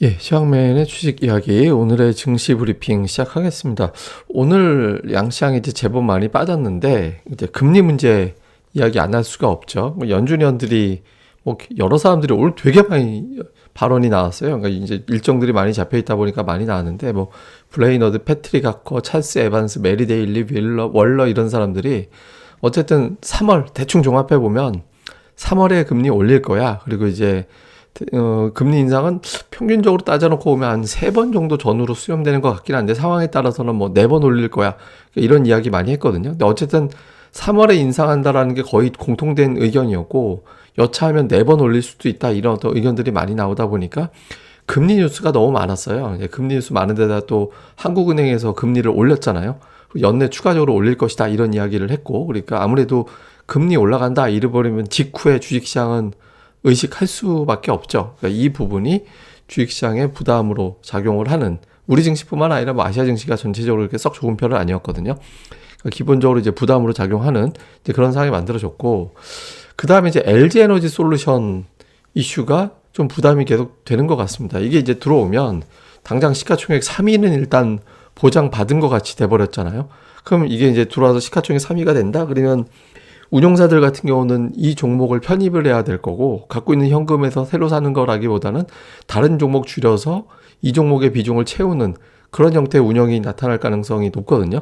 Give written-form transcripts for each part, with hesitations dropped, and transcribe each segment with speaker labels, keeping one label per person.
Speaker 1: 예, 시황맨의 주식 이야기 오늘의 증시 브리핑 시작하겠습니다. 오늘 양시장이 이제 제법 많이 빠졌는데 이제 금리 문제 이야기 안 할 수가 없죠. 뭐 연준위원들이 뭐 여러 사람들이 오늘 되게 많이 발언이 나왔어요. 그러니까 이제 일정들이 많이 잡혀 있다 보니까 많이 나왔는데 뭐 블레이너드, 패트릭 하커, 찰스 에반스, 메리 데일리, 월러 이런 사람들이 어쨌든 3월 대충 종합해 보면 3월에 금리 올릴 거야. 그리고 이제 금리 인상은 평균적으로 따져놓고 보면 한 3번 정도 전후로 수렴되는 것 같긴 한데 상황에 따라서는 뭐 4번 올릴 거야. 이런 이야기 많이 했거든요. 근데 어쨌든 3월에 인상한다라는 게 거의 공통된 의견이었고 여차하면 4번 올릴 수도 있다. 이런 어떤 의견들이 많이 나오다 보니까 금리 뉴스가 너무 많았어요. 금리 뉴스 많은 데다 또 한국은행에서 금리를 올렸잖아요. 연내 추가적으로 올릴 것이다. 이런 이야기를 했고 그러니까 아무래도 금리 올라간다 이래버리면 직후에 주식시장은 의식할 수밖에 없죠. 그러니까 이 부분이 주식시장의 부담으로 작용을 하는 우리 증시뿐만 아니라 뭐 아시아 증시가 전체적으로 이렇게 썩 좋은 편은 아니었거든요. 그러니까 기본적으로 이제 부담으로 작용하는 이제 그런 상황이 만들어졌고 그 다음에 이제 LG 에너지 솔루션 이슈가 좀 부담이 계속 되는 것 같습니다. 이게 이제 들어오면 당장 시가총액 3위는 일단 보장받은 것 같이 돼버렸잖아요. 그럼 이게 이제 들어와서 시가총액 3위가 된다? 그러면 운용사들 같은 경우는 이 종목을 편입을 해야 될 거고 갖고 있는 현금에서 새로 사는 거라기보다는 다른 종목 줄여서 이 종목의 비중을 채우는 그런 형태의 운영이 나타날 가능성이 높거든요.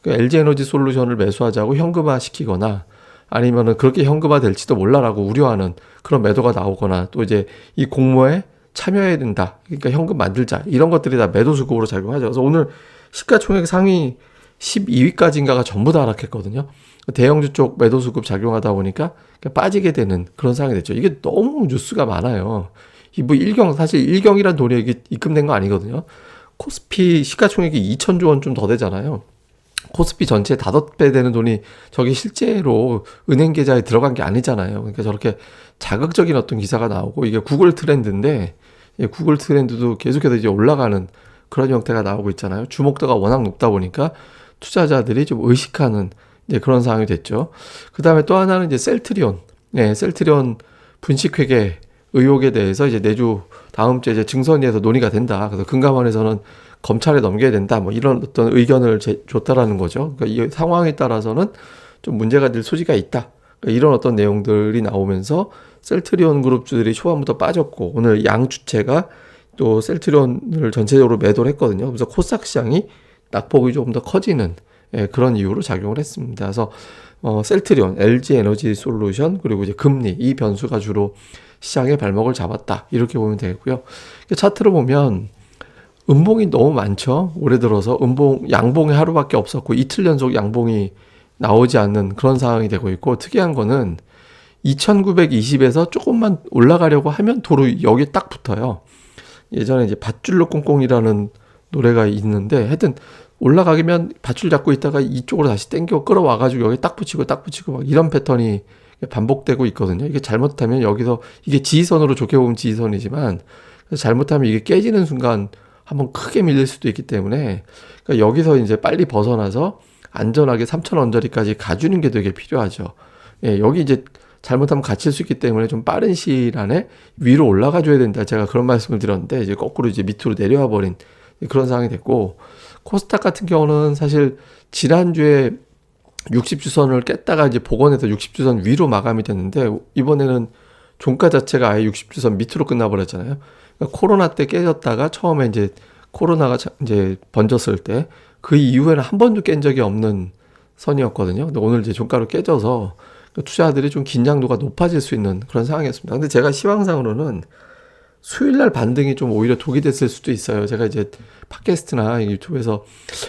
Speaker 1: 그러니까 LG에너지 솔루션을 매수하자고 현금화 시키거나 아니면은 그렇게 현금화 될지도 몰라라고 우려하는 그런 매도가 나오거나 또 이제 이 공모에 참여해야 된다. 그러니까 현금 만들자. 이런 것들이 다 매도 수급으로 작용하죠. 그래서 오늘 시가총액 상위 12위까지인가가 전부 다 하락했거든요. 대형주 쪽 매도 수급 작용하다 보니까 빠지게 되는 그런 상황이 됐죠. 이게 너무 뉴스가 많아요. 이 사실 일경이란 돈이 이게 입금된 거 아니거든요. 코스피 시가총액이 2천조 원 좀 더 되잖아요. 코스피 전체 5배 되는 돈이 저게 실제로 은행 계좌에 들어간 게 아니잖아요. 그러니까 저렇게 자극적인 어떤 기사가 나오고 이게 구글 트렌드인데 구글 트렌드도 계속해서 이제 올라가는 그런 형태가 나오고 있잖아요. 주목도가 워낙 높다 보니까 투자자들이 좀 의식하는 이제 그런 상황이 됐죠. 그 다음에 또 하나는 이제 셀트리온. 네, 셀트리온 분식회계 의혹에 대해서 이제 내주 다음 주에 이제 증선위에서 논의가 된다. 그래서 금감원에서는 검찰에 넘겨야 된다. 뭐 이런 어떤 의견을 줬다라는 거죠. 그러니까 이 상황에 따라서는 좀 문제가 될 소지가 있다. 그러니까 이런 어떤 내용들이 나오면서 셀트리온 그룹주들이 초반부터 빠졌고 오늘 양 주체가 또 셀트리온을 전체적으로 매도를 했거든요. 그래서 코스닥 시장이 낙폭이 조금 더 커지는 그런 이유로 작용을 했습니다. 그래서 셀트리온, LG 에너지 솔루션 그리고 이제 금리 이 변수가 주로 시장의 발목을 잡았다 이렇게 보면 되고요. 차트로 보면 음봉이 너무 많죠. 올해 들어서 양봉이 하루밖에 없었고 이틀 연속 양봉이 나오지 않는 그런 상황이 되고 있고 특이한 거는 2920에서 조금만 올라가려고 하면 도로 여기 딱 붙어요. 예전에 이제 밧줄로 꽁꽁이라는 노래가 있는데 하여튼 올라가면 밧줄 잡고 있다가 이쪽으로 다시 당겨 끌어와가지고 여기 딱 붙이고 막 이런 패턴이 반복되고 있거든요. 이게 잘못하면 여기서 이게 지지선으로 좋게 보면 지지선이지만 잘못하면 이게 깨지는 순간 한번 크게 밀릴 수도 있기 때문에 그러니까 여기서 이제 빨리 벗어나서 안전하게 3천 언저리까지 가주는 게 되게 필요하죠. 예, 여기 이제 잘못하면 갇힐 수 있기 때문에 좀 빠른 시일 안에 위로 올라가 줘야 된다. 제가 그런 말씀을 드렸는데 이제 거꾸로 이제 밑으로 내려와 버린 그런 상황이 됐고 코스닥 같은 경우는 사실 지난주에 60주선을 깼다가 이제 복원해서 60주선 위로 마감이 됐는데 이번에는 종가 자체가 아예 60주선 밑으로 끝나버렸잖아요. 그러니까 코로나 때 깨졌다가 처음에 이제 코로나가 이제 번졌을 때 그 이후에는 한 번도 깬 적이 없는 선이었거든요. 근데 오늘 이제 종가로 깨져서 투자자들이 좀 긴장도가 높아질 수 있는 그런 상황이었습니다. 근데 제가 시황상으로는 수요일날 반등이 좀 오히려 독이 됐을 수도 있어요. 제가 이제 팟캐스트나 유튜브에서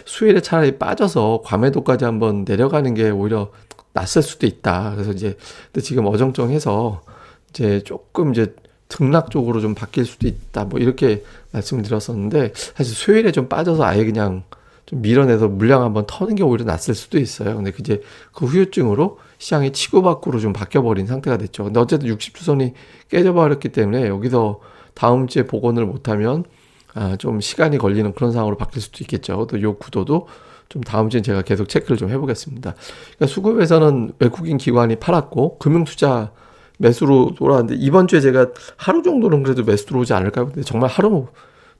Speaker 1: 수요일에 차라리 빠져서 과매도까지 한번 내려가는 게 오히려 낫을 수도 있다. 그래서 이제 근데 지금 어정쩡해서 이제 조금 이제 등락 쪽으로 좀 바뀔 수도 있다. 뭐 이렇게 말씀을 드렸었는데 사실 수요일에 좀 빠져서 아예 그냥 좀 밀어내서 물량 한번 터는 게 오히려 낫을 수도 있어요. 근데 이제 그 후유증으로 시장이 치고받고로 좀 바뀌어버린 상태가 됐죠. 근데 어쨌든 60주선이 깨져버렸기 때문에 여기서 다음 주에 복원을 못하면 좀 시간이 걸리는 그런 상황으로 바뀔 수도 있겠죠. 또 이 구도도 좀 다음 주에 제가 계속 체크를 좀 해보겠습니다. 그러니까 수급에서는 외국인 기관이 팔았고 금융투자 매수로 돌아왔는데 이번 주에 제가 하루 정도는 그래도 매수 들어오지 않을까요? 근데 정말 하루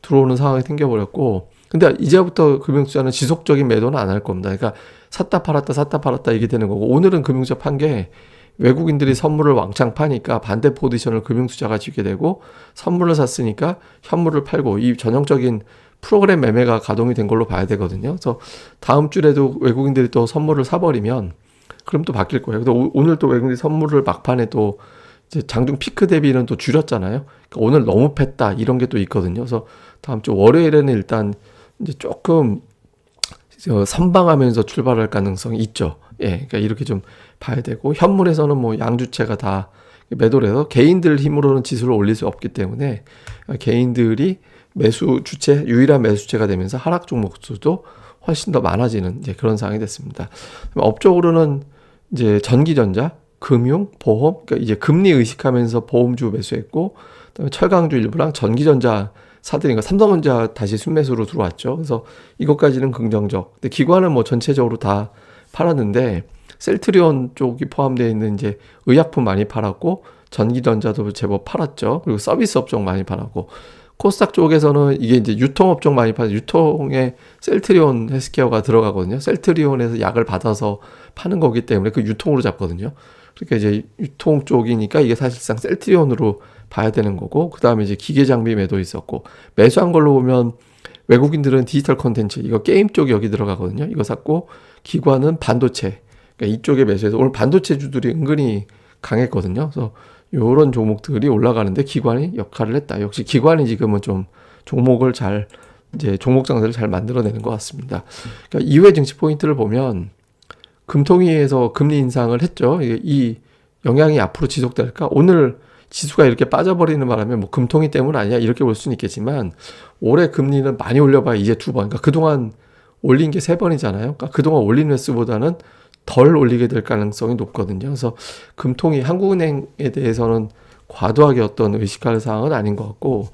Speaker 1: 들어오는 상황이 생겨버렸고, 근데 이제부터 금융투자는 지속적인 매도는 안 할 겁니다. 그러니까 샀다 팔았다 이게 되는 거고, 오늘은 금융투자 판 게 외국인들이 선물을 왕창 파니까 반대 포지션을 금융투자가 쥐게 되고, 선물을 샀으니까 현물을 팔고, 이 전형적인 프로그램 매매가 가동이 된 걸로 봐야 되거든요. 그래서 다음 주에도 외국인들이 또 선물을 사버리면 그럼 또 바뀔 거예요. 근데 오늘 또 외국인들이 선물을 막판에 또 이제 장중 피크 대비는 또 줄였잖아요. 그러니까 오늘 너무 팼다 이런 게 또 있거든요. 그래서 다음 주 월요일에는 일단 이제 조금 선방하면서 출발할 가능성이 있죠. 예, 그러니까 이렇게 좀 봐야 되고, 현물에서는 뭐 양주체가 다 매도를 해서 개인들 힘으로는 지수를 올릴 수 없기 때문에 개인들이 매수 주체, 유일한 매수 주체가 되면서 하락 종목 수도 훨씬 더 많아지는 이제 그런 상황이 됐습니다. 업적으로는 이제 전기전자, 금융, 보험, 그러니까 이제 금리 의식하면서 보험주 매수했고, 그다음에 철강주 일부랑 전기전자 사들인 거, 삼성전자 다시 순매수로 들어왔죠. 그래서 이것까지는 긍정적. 근데 기관은 뭐 전체적으로 다 팔았는데, 셀트리온 쪽이 포함되어 있는 이제 의약품 많이 팔았고, 전기전자도 제법 팔았죠. 그리고 서비스 업종 많이 팔았고, 코스닥 쪽에서는 이게 이제 유통업종 많이 파는, 유통에 셀트리온 헬스케어가 들어가거든요. 셀트리온에서 약을 받아서 파는 거기 때문에 그 유통으로 잡거든요. 그러니까 이제 유통 쪽이니까 이게 사실상 셀트리온으로 봐야 되는 거고, 그 다음에 이제 기계 장비 매도 있었고, 매수한 걸로 보면 외국인들은 디지털 콘텐츠, 이거 게임 쪽이 여기 들어가거든요. 이거 샀고, 기관은 반도체, 그러니까 이쪽에 매수해서 오늘 반도체주들이 은근히 강했거든요. 그래서 이런 종목들이 올라가는데 기관이 역할을 했다. 역시 기관이 지금은 좀 종목을 잘, 이제 종목 장세를 잘 만들어내는 것 같습니다. 그러니까 이외 증시 포인트를 보면 금통위에서 금리 인상을 했죠. 이 영향이 앞으로 지속될까? 오늘 지수가 이렇게 빠져버리는 바람에 뭐 금통위 때문 아니야 이렇게 볼 수는 있겠지만, 올해 금리는 많이 올려봐야 이제 2번. 그러니까 그동안 올린 게 3번이잖아요. 그러니까 그동안 올린 횟수보다는 덜 올리게 될 가능성이 높거든요. 그래서 금통위, 한국은행에 대해서는 과도하게 어떤 의식할 사항은 아닌 것 같고,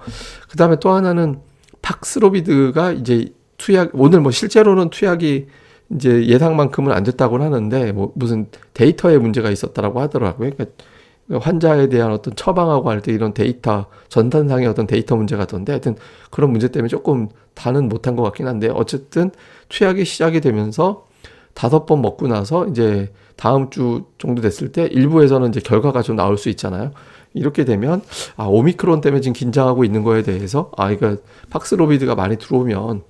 Speaker 1: 그 다음에 또 하나는 팍스로비드가 이제 투약, 오늘 뭐 실제로는 투약이 이제 예상만큼은 안 됐다고는 하는데, 뭐 무슨 데이터에 문제가 있었다라고 하더라고요. 그러니까 환자에 대한 어떤 처방하고 할 때 이런 데이터, 전산상의 어떤 데이터 문제가 있던데, 하여튼 그런 문제 때문에 조금 다는 못한 것 같긴 한데, 어쨌든 투약이 시작이 되면서 5번 먹고 나서 이제 다음 주 정도 됐을 때 일부에서는 이제 결과가 좀 나올 수 있잖아요. 이렇게 되면 오미크론 때문에 지금 긴장하고 있는 거에 대해서 이거 팍스로비드가 많이 들어오면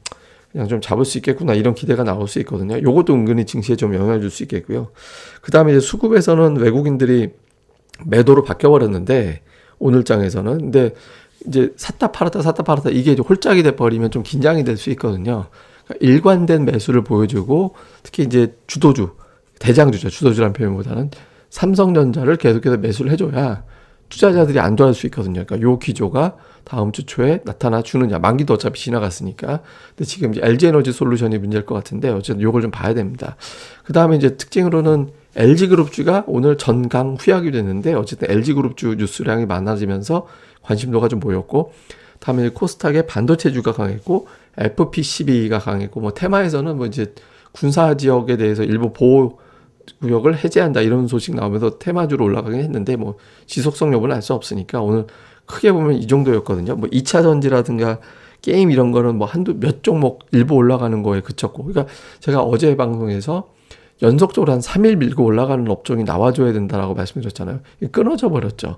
Speaker 1: 그냥 좀 잡을 수 있겠구나 이런 기대가 나올 수 있거든요. 요것도 은근히 증시에 좀 영향을 줄 수 있겠고요. 그 다음에 이제 수급에서는 외국인들이 매도로 바뀌어버렸는데, 오늘 장에서는. 근데 이제 샀다 팔았다 이게 이제 홀짝이 돼버리면 좀 긴장이 될 수 있거든요. 그러니까 일관된 매수를 보여주고, 특히 이제 주도주, 대장주죠. 주도주란 표현보다는 삼성전자를 계속해서 매수를 해줘야 투자자들이 안 좋아할 수 있거든요. 그러니까 요 기조가 다음 주 초에 나타나 주느냐. 만기도 어차피 지나갔으니까. 근데 지금 이제 LG에너지 솔루션이 문제일 것 같은데, 어쨌든 요걸 좀 봐야 됩니다. 그 다음에 이제 특징으로는 LG그룹주가 오늘 전강 후약이 됐는데, 어쨌든 LG그룹주 뉴스량이 많아지면서 관심도가 좀 보였고, 다음에 코스닥의 반도체주가 강했고, FPCB가 강했고, 뭐 테마에서는 뭐 이제 군사 지역에 대해서 일부 보호 구역을 해제한다 이런 소식 나오면서 테마주로 올라가긴 했는데, 뭐 지속성 여부는 알 수 없으니까 오늘 크게 보면 이 정도였거든요. 뭐 2차 전지라든가 게임 이런 거는 뭐 몇 종목 일부 올라가는 거에 그쳤고, 그러니까 제가 어제 방송에서 연속적으로 한 3일 밀고 올라가는 업종이 나와줘야 된다라고 말씀드렸잖아요. 끊어져 버렸죠.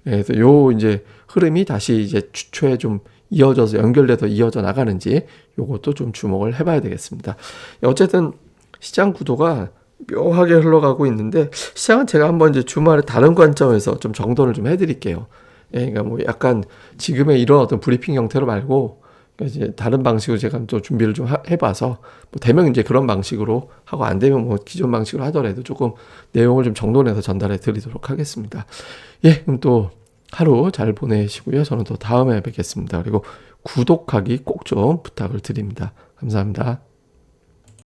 Speaker 1: 예, 그래서 요 이제 흐름이 다시 이제 주초에 좀 이어져서 연결돼서 이어져 나가는지 요것도 좀 주목을 해봐야 되겠습니다. 어쨌든 시장 구도가 묘하게 흘러가고 있는데, 시장은 제가 한번 이제 주말에 다른 관점에서 좀 정돈을 좀 해드릴게요. 예, 그러니까 뭐 약간 지금의 이런 어떤 브리핑 형태로 말고, 그러니까 이제 다른 방식으로 제가 또 준비를 좀 해봐서, 뭐 되면 이제 그런 방식으로 하고, 안 되면 뭐 기존 방식으로 하더라도 조금 내용을 좀 정돈해서 전달해 드리도록 하겠습니다. 예, 그럼 또 하루 잘 보내시고요. 저는 또 다음에 뵙겠습니다. 그리고 구독하기 꼭 좀 부탁을 드립니다. 감사합니다.